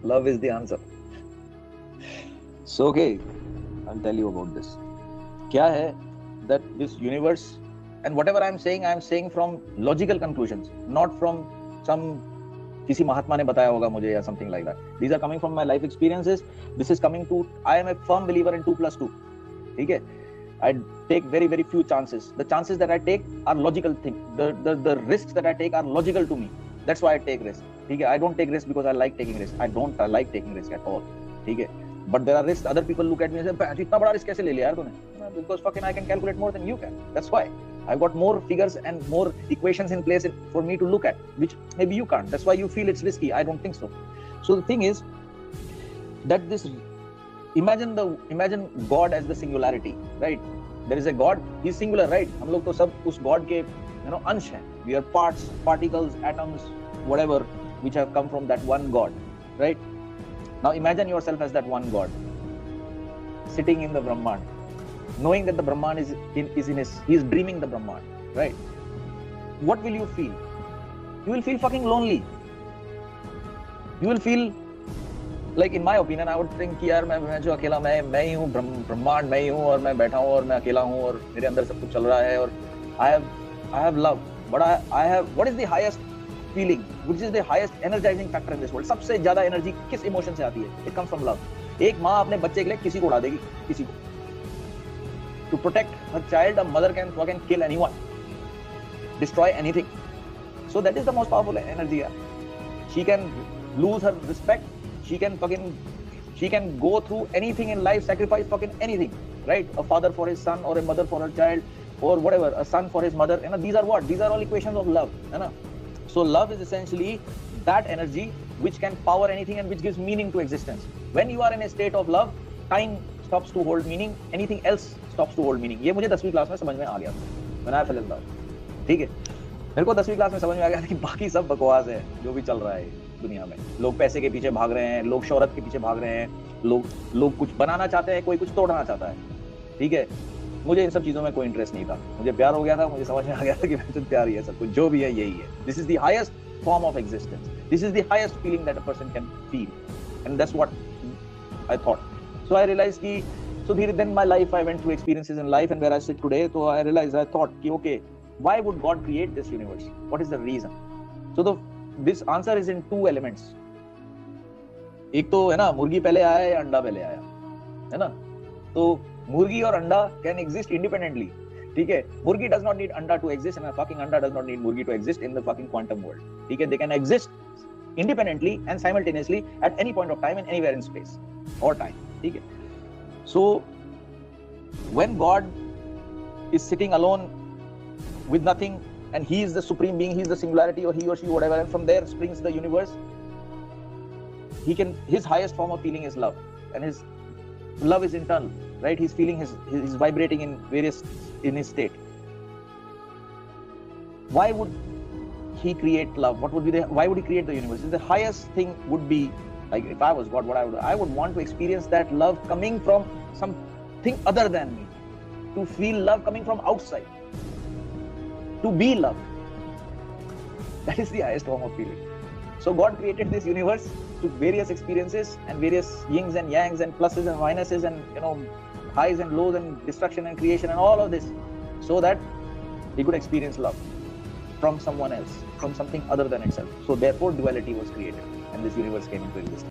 Love is the answer. So okay, I'll tell you about this. क्या है that this universe, and whatever I'm saying from logical conclusions, not from some किसी महात्मा ने बताया होगा मुझे या something like that. These are coming from my life experiences. This is coming to, I am a firm believer in 2+2. ठीक है? I take very very few chances. The chances that I take are logical thing. The risks that I take are logical to me. That's why I take risk. ठीक है? I don't take risk because I like taking risk. I don't like taking risk at all. ठीक है? But there are risks. Other people look at me and say, इतना बड़ा risk कैसे ले लिया यार तूने? Because fucking I can calculate more than you can. That's why. I've got more figures and more equations in place for me to look at, which maybe you can't. That's why you feel it's risky. I don't think so. So the thing is that this, imagine God as the singularity, right? There is a God. He's singular, right? हम लोग तो सब उस God के अंश हैं. We are parts, particles, atoms, whatever, which have come from that one God, right? Now imagine yourself as that one God, sitting in the Brahman, knowing that the Brahman is he is dreaming the Brahman, right? What will you feel? You will feel fucking lonely. You will feel, like in my opinion, I would think कि यार मैं जो अकेला मैं ही हूँ, ब्रह्मांड मैं ही हूँ और मैं बैठा हूँ और मैं अकेला हूँ और मेरे अंदर सब कुछ चल रहा है और I have love, but I have, what is the highest feeling, which is the highest energizing factor in this world? सबसे ज्यादा एनर्जी किस इमोशन से आती है? It comes from love. एक माँ अपने बच्चे के लिए किसी को उड़ा देगी, किसी को. To protect her child, a mother can fucking kill anyone, destroy anything. So that is the most powerful energy. She can lose her respect. She can go through anything in life, sacrifice fucking anything, right? A father for his son, or a mother for her child, or whatever, a son for his mother. These are what? These are all equations of love. So love is essentially that energy which can power anything and which gives meaning to existence. When you are in a state of love, time stops to hold meaning, anything else stops to hold meaning. ये मुझे 10वीं class में समझ में आ गया था, when I fell in love. ठीक है, मेरे को 10वीं क्लास में समझ में आ गया था कि बाकी सब बकवास है जो भी चल रहा है दुनिया में. लोग पैसे के पीछे भाग रहे हैं, लोग शोहरत के पीछे भाग रहे हैं, लोग कुछ बनाना चाहते हैं, कोई कुछ तोड़ना चाहता है. ठीक है, मुझे इन सब चीजों में कोई इंटरेस्ट नहीं था. मुझे प्यार हो गया था, मुझे समझ में आ गया था कि प्यार ही है सब कुछ, जो भी है यही है. This is the highest form of existence. This is the highest feeling that a person can feel, and that's what I thought. So I realise कि so then my life, I went through experiences in life, and where I sit today, so I realized, I thought कि okay, why would God create this universe? What is the reason? So this answer is in two elements. एक तो है ना, मुर्गी पहले आया या अंडा पहले आया, है ना? तो मुर्गी और अंडा can exist independently. ठीक है, मुर्गी does not need anda to exist, and a fucking anda does not need मुर्गी to exist in the fucking quantum world. ठीक है, they can exist independently and simultaneously at any point of time and anywhere in space or time. ठीक है. So when God is sitting alone with nothing, and he is the supreme being, he is the singularity, or he or she, whatever, and from there springs the universe, his highest form of feeling is love, and his love is internal, right? He's feeling his vibrating in his state. Why would he create love? Why would he create the universe? The highest thing would be, like, if I was God, I would want to experience that love coming from something other than me, to feel love coming from outside, to be love. That is the highest form of feeling. So God created this universe to various experiences and various yins and yangs and pluses and minuses and highs and lows and destruction and creation and all of this, so that he could experience love from someone else, from something other than itself. So therefore duality was created, and this universe came into existence.